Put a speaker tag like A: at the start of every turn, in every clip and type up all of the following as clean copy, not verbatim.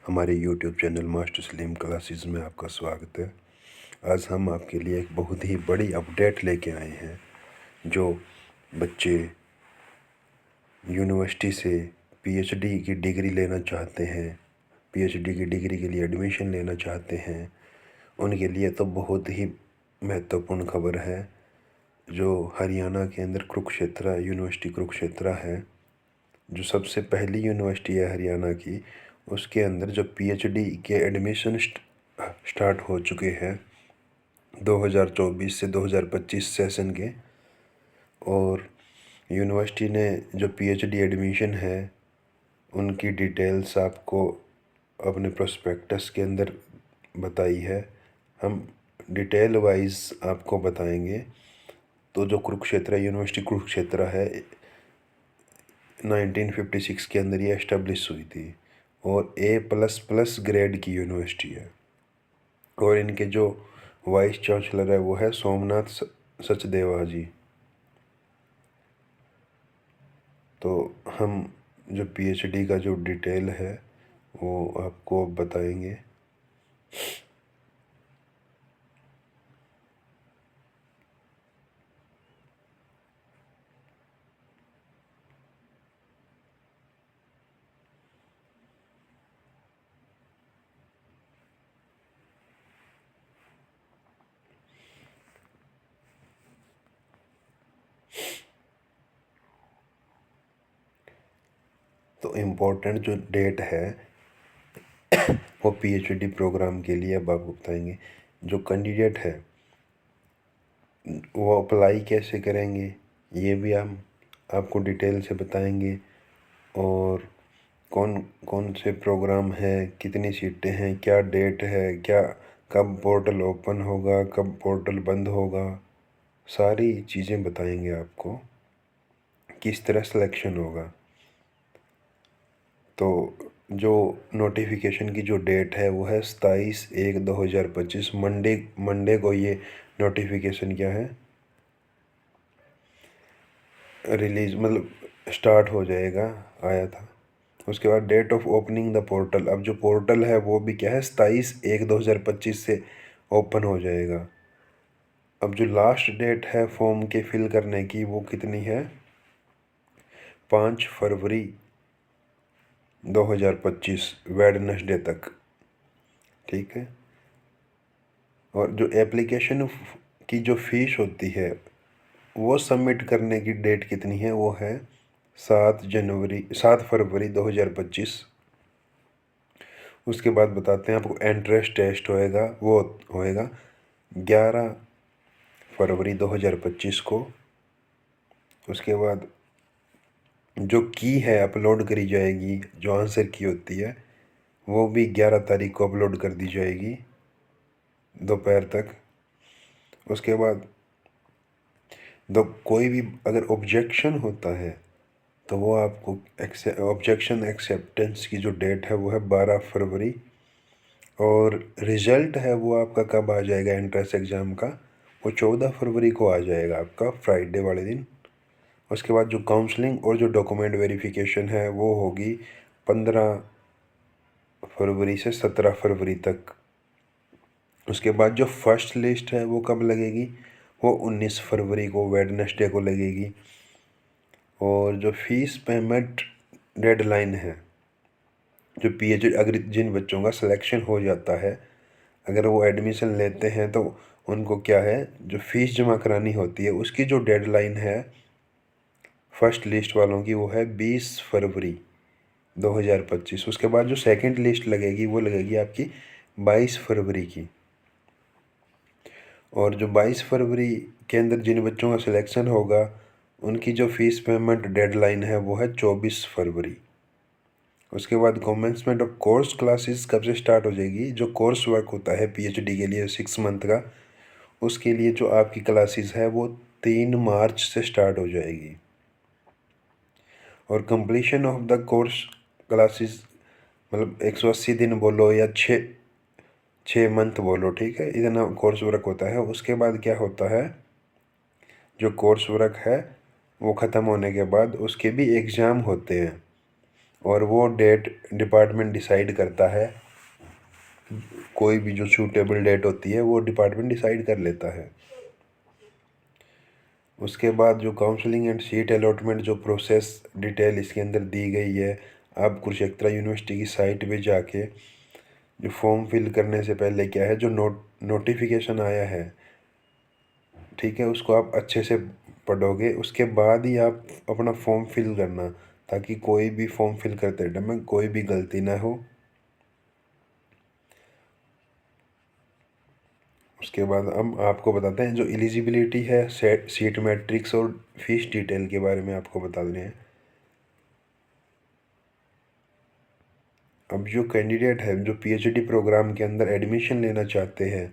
A: हमारे YouTube channel master Salim classes में आपका स्वागत है। आज हम आपके लिए एक बहुत ही बड़ी अपडेट लेके आए हैं। जो बच्चे यूनिवर्सिटी से पीएचडी की डिग्री लेना चाहते हैं, पीएचडी की डिग्री के लिए एडमिशन लेना चाहते हैं, उनके लिए तो बहुत ही महत्वपूर्ण खबर है। जो हरियाणा के अंदर कुरुक्षेत्र यूनिवर्सिटी कुरुक्षेत्र है, जो सबसे पहली यूनिवर्सिटी है हरियाणा की, उसके अंदर जो पीएचडी के एडमिशन स्टार्ट हो चुके हैं 2024 से 2025 सेशन के। और यूनिवर्सिटी ने जो पीएचडी एडमिशन है उनकी डिटेल्स आपको अपने प्रोस्पेक्टस के अंदर बताई है। हम डिटेल वाइज आपको बताएंगे। तो जो कुरुक्षेत्र यूनिवर्सिटी कुरुक्षेत्र है 1956 के अंदर ये एस्टेब्लिश हुई थी और A++ ग्रेड की यूनिवर्सिटी है। और इनके जो वाइस चांसलर है वो है सोमनाथ सचदेवा जी। तो हम जो पीएचडी का जो डिटेल है वो आपको बताएंगे। तो इम्पोर्टेंट जो डेट है वो पीएचडी प्रोग्राम के लिए अब आपको बताएंगे। जो कैंडिडेट है वो अप्लाई कैसे करेंगे ये भी हम आपको डिटेल से बताएंगे। और कौन कौन से प्रोग्राम है, कितनी सीटें हैं, क्या डेट है, क्या कब पोर्टल ओपन होगा, कब पोर्टल बंद होगा, सारी चीज़ें बताएंगे आपको। किस तरह सिलेक्शन होगा। तो जो नोटिफिकेशन की जो डेट है वो है 27/1/2025 मंडे को ये नोटिफिकेशन क्या है रिलीज मतलब स्टार्ट हो जाएगा, आया था। उसके बाद date of opening the portal, अब जो पोर्टल है वो भी क्या है 27/1/2025 से ओपन हो जाएगा। अब जो लास्ट डेट है फॉर्म के फिल करने की वो कितनी है 5 फरवरी 2025 वेडनेसडे तक, ठीक है। और जो एप्लीकेशन की जो फीस होती है वो सबमिट करने की डेट कितनी है, वो है 7 फरवरी 2025। उसके बाद बताते हैं आपको एंट्रेंस टेस्ट होएगा, वो होएगा 11 फरवरी 2025 को। उसके बाद जो की है अपलोड करी जाएगी, जो आंसर की होती है वो भी 11 तारीख को अपलोड कर दी जाएगी दोपहर तक। उसके बाद कोई भी अगर ऑब्जेक्शन होता है तो वो आपको ऑब्जेक्शन एक्सेप्टेंस की जो डेट है वो है 12 फरवरी। और रिज़ल्ट है वो आपका कब आ जाएगा एंट्रेंस एग्ज़ाम का, वो 14 फरवरी को आ जाएगा आपका फ्राइडे वाले दिन। उसके बाद जो काउंसलिंग और जो डॉक्यूमेंट वेरिफिकेशन है वो होगी 15 फरवरी से 17 फरवरी तक। उसके बाद जो फर्स्ट लिस्ट है वो कब लगेगी, वो 19 फरवरी को वेडनेसडे को लगेगी। और जो फीस पेमेंट डेडलाइन है, जो पीएचडी अगर जिन बच्चों का सिलेक्शन हो जाता है, अगर वो एडमिशन लेते हैं तो उनको क्या है जो फ़ीस जमा करानी होती है उसकी जो डेडलाइन है फर्स्ट लिस्ट वालों की वो है 20 फरवरी 2025। उसके बाद जो सेकंड लिस्ट लगेगी वो लगेगी आपकी 22 फरवरी की। और जो 22 फरवरी के अंदर जिन बच्चों का सिलेक्शन होगा उनकी जो फ़ीस पेमेंट डेडलाइन है वो है 24 फरवरी। उसके बाद कमेंसमेंट ऑफ कोर्स क्लासेस कब से स्टार्ट हो जाएगी, जो कोर्स वर्क होता है पीएचडी के लिए 6 मंथ का, उसके लिए जो आपकी क्लासेस है वो 3 मार्च से स्टार्ट हो जाएगी। और completion of the course classes मतलब 180 दिन बोलो या 6 मंथ बोलो, ठीक है, इतना कोर्स वर्क होता है। उसके बाद क्या होता है जो कोर्स वर्क है वो ख़त्म होने के बाद उसके भी एग्ज़ाम होते हैं और वो डेट डिपार्टमेंट डिसाइड करता है। कोई भी जो सूटेबल डेट होती है वो डिपार्टमेंट डिसाइड कर लेता है। उसके बाद जो काउंसलिंग एंड सीट अलॉटमेंट जो प्रोसेस डिटेल इसके अंदर दी गई है, आप कुरुक्षेत्र यूनिवर्सिटी की साइट पे जाके जो फॉर्म फिल करने से पहले क्या है, जो नोटिफिकेशन आया है, ठीक है, उसको आप अच्छे से पढ़ोगे, उसके बाद ही आप अपना फॉर्म फिल करना, ताकि कोई भी फॉर्म फिल करते टाइम में कोई भी गलती ना हो। उसके बाद हम आपको बताते हैं जो एलिजिबिलिटी है, सीट मैट्रिक्स और फीस डिटेल के बारे में आपको बता रहे हैं। अब जो कैंडिडेट है जो पीएचडी प्रोग्राम के अंदर एडमिशन लेना चाहते हैं,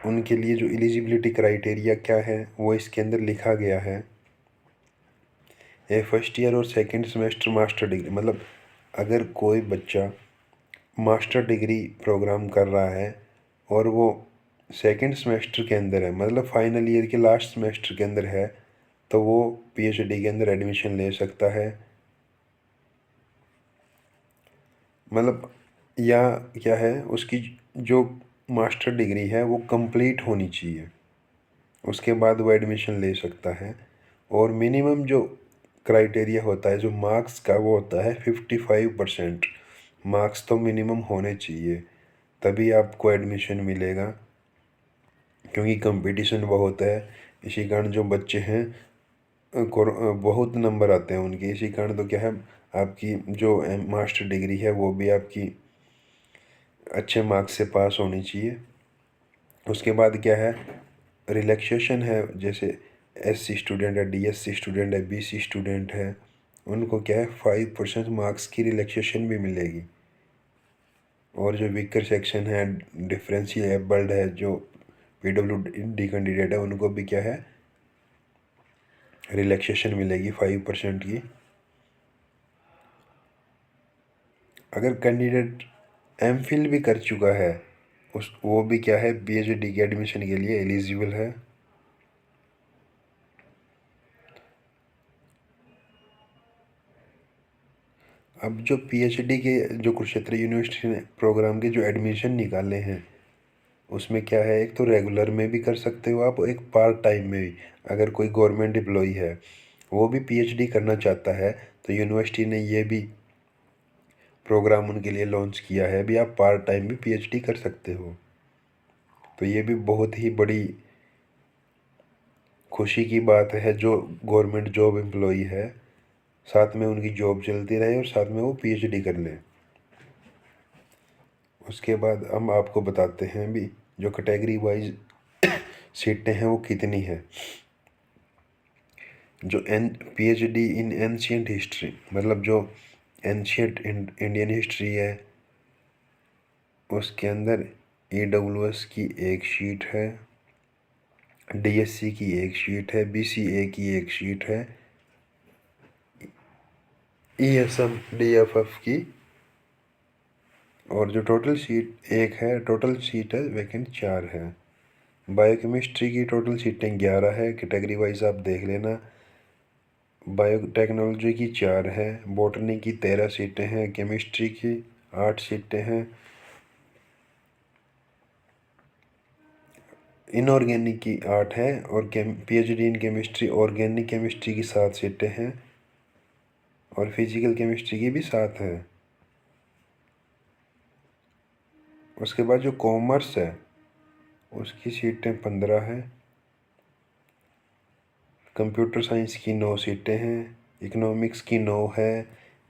A: उनके लिए जो एलिजिबिलिटी क्राइटेरिया क्या है वो इसके अंदर लिखा गया है। ये फर्स्ट ईयर और सेकंड सेमेस्टर मास्टर डिग्री, मतलब अगर कोई बच्चा मास्टर डिग्री प्रोग्राम कर रहा है और वो सेकंड सेमेस्टर के अंदर है, मतलब फाइनल ईयर के लास्ट सेमेस्टर के अंदर है, तो वो पीएचडी के अंदर एडमिशन ले सकता है। मतलब या क्या है, उसकी जो मास्टर डिग्री है वो कंप्लीट होनी चाहिए, उसके बाद वो एडमिशन ले सकता है। और मिनिमम जो क्राइटेरिया होता है जो मार्क्स का, वो होता है 55%। मार्क्स तो मिनिमम होने चाहिए, तभी आपको एडमिशन मिलेगा, क्योंकि कंपटीशन बहुत है। इसी कारण जो बच्चे हैं बहुत नंबर आते हैं उनके, इसी कारण तो क्या है, आपकी जो मास्टर डिग्री है वो भी आपकी अच्छे मार्क्स से पास होनी चाहिए। उसके बाद क्या है, रिलैक्सेशन है, जैसे एससी स्टूडेंट है, डीएससी स्टूडेंट है, बीसी स्टूडेंट है, उनको क्या है 5% मार्क्स की रिलैक्सेशन भी मिलेगी। और जो वीकर सेक्शन है, डिफरेंशिएबल्ड है, जो पीडब्ल्यूडी कैंडिडेट है, उनको भी क्या है रिलैक्सेशन मिलेगी 5% की। अगर कैंडिडेट एमफिल भी कर चुका है, उस वो भी क्या है पीएचडी के एडमिशन के लिए एलिजिबल है। अब जो पीएचडी के जो कुरुक्षेत्र यूनिवर्सिटी ने प्रोग्राम के जो एडमिशन निकाले हैं, उसमें क्या है, एक तो रेगुलर में भी कर सकते हो आप, एक पार्ट टाइम में भी। अगर कोई गवर्नमेंट एम्प्लॉई है वो भी पीएचडी करना चाहता है, तो यूनिवर्सिटी ने ये भी प्रोग्राम उनके लिए लॉन्च किया है, भी आप पार्ट टाइम भी पीएचडी कर सकते हो। तो ये भी बहुत ही बड़ी खुशी की बात है, जो गवर्नमेंट जॉब एम्प्लॉई है साथ में उनकी जॉब चलती रहे और साथ में वो पीएचडी कर लें। उसके बाद हम आपको बताते हैं भी जो कैटेगरी वाइज सीटें हैं वो कितनी है। जो पीएचडी इन एंशियंट हिस्ट्री, मतलब जो एंशियंट इंडियन हिस्ट्री है, उसके अंदर ईडब्ल्यूएस की एक शीट है, डीएससी की एक शीट है, बीसीए की एक शीट है, ईएसएम डीएफएफ की, और जो टोटल सीट एक है, टोटल सीट है वैकेंट 4 है। बायोकेमिस्ट्री की टोटल सीटें 11 है, कैटेगरी वाइज आप देख लेना। बायोटेक्नोलॉजी की 4 है, बॉटनी की 13 सीटें हैं, केमिस्ट्री की 8 सीटें हैं, इनऑर्गेनिक की 8 है, और PhD in chemistry organic chemistry की 7 सीटें हैं, और फिजिकल केमिस्ट्री की भी 7 है। उसके बाद जो कॉमर्स है उसकी सीटें 15 हैं, कंप्यूटर साइंस की 9 सीटें हैं, इकोनॉमिक्स की 9 है,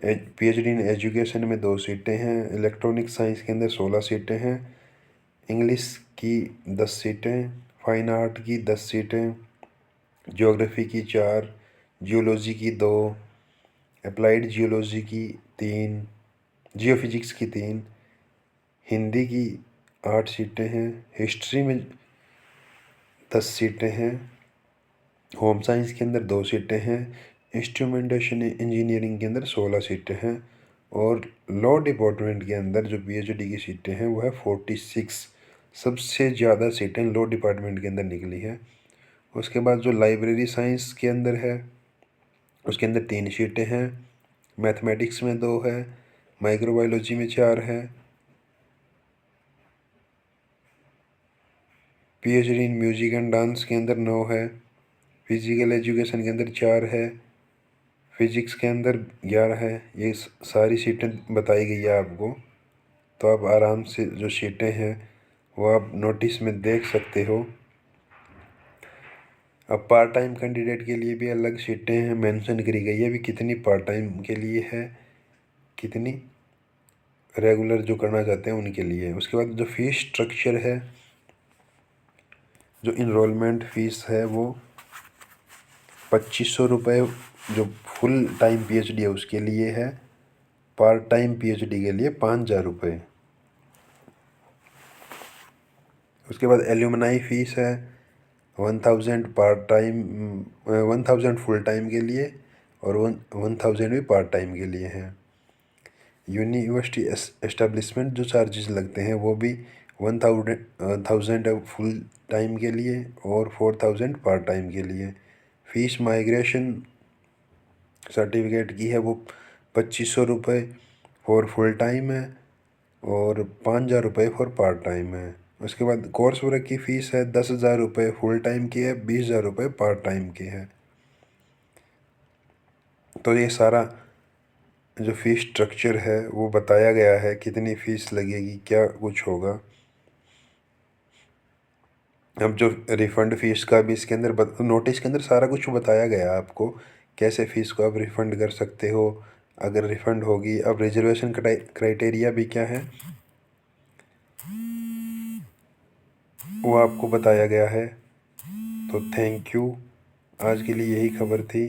A: पीएचडी इन एजुकेशन में 2 सीटें हैं, इलेक्ट्रॉनिक साइंस के अंदर 16 सीटें हैं, इंग्लिश की 10 सीटें, फाइन आर्ट की 10 सीटें, ज्योग्राफी की 4, जियोलॉजी की 2, अप्लाइड जियोलॉजी की 3, जियोफिजिक्स की 3, हिंदी की 8 सीटें हैं, हिस्ट्री में 10 सीटें हैं, होम साइंस के अंदर 2 सीटें हैं, इंस्ट्रूमेंटेशन इंजीनियरिंग के अंदर 16 सीटें हैं, और लॉ डिपार्टमेंट के अंदर जो पीएचडी की सीटें हैं वो है 46। सबसे ज़्यादा सीटें लॉ डिपार्टमेंट के अंदर निकली है। उसके बाद जो लाइब्रेरी साइंस के अंदर है उसके अंदर 3 सीटें हैं, मैथमेटिक्स में 2 है, माइक्रोबायोलॉजी में 4 है, PhD in music and dance के अंदर 9 है, फिजिकल एजुकेशन के अंदर 4 है, फिजिक्स के अंदर 11 है। ये सारी सीटें बताई गई है आपको, तो आप आराम से जो सीटें हैं वो आप नोटिस में देख सकते हो। अब पार्ट टाइम कैंडिडेट के लिए भी अलग सीटें हैं, मेंशन करी गई है अभी कितनी पार्ट टाइम के लिए है, कितनी रेगुलर जो करना चाहते हैं उनके लिए। उसके बाद जो फीस स्ट्रक्चर है, जो इनरोलमेंट फ़ीस है वो 2500 रुपये जो फुल टाइम पीएचडी है उसके लिए है, पार्ट टाइम पीएचडी के लिए 5000 रुपये। उसके बाद एल्यूमनाई फ़ीस है 1000 पार्ट टाइम, 1000 फुल टाइम के लिए और 1000 भी पार्ट टाइम के लिए है। यूनिवर्सिटी एस्टेब्लिशमेंट जो चार्जेस लगते हैं वो भी 1000 फुल टाइम के लिए और 4000 पार्ट टाइम के लिए। फ़ीस माइग्रेशन सर्टिफिकेट की है वो 2500 रुपये फॉर फुल टाइम है और 5000 रुपये फॉर पार्ट टाइम है। उसके बाद कोर्स वर्क की फ़ीस है 10,000 रुपये फुल टाइम की है, 20,000 रुपये पार्ट टाइम की है। तो ये सारा जो फ़ीस स्ट्रक्चर है वो बताया गया है, कितनी फ़ीस लगेगी, क्या कुछ होगा। अब जो रिफ़ंड फ़ीस का भी इसके अंदर नोटिस के अंदर सारा कुछ बताया गया है आपको, कैसे फ़ीस को आप रिफ़ंड कर सकते हो अगर रिफ़ंड होगी। अब रिजर्वेशन क्राइटेरिया भी क्या है वो आपको बताया गया है। तो थैंक यू, आज के लिए यही खबर थी।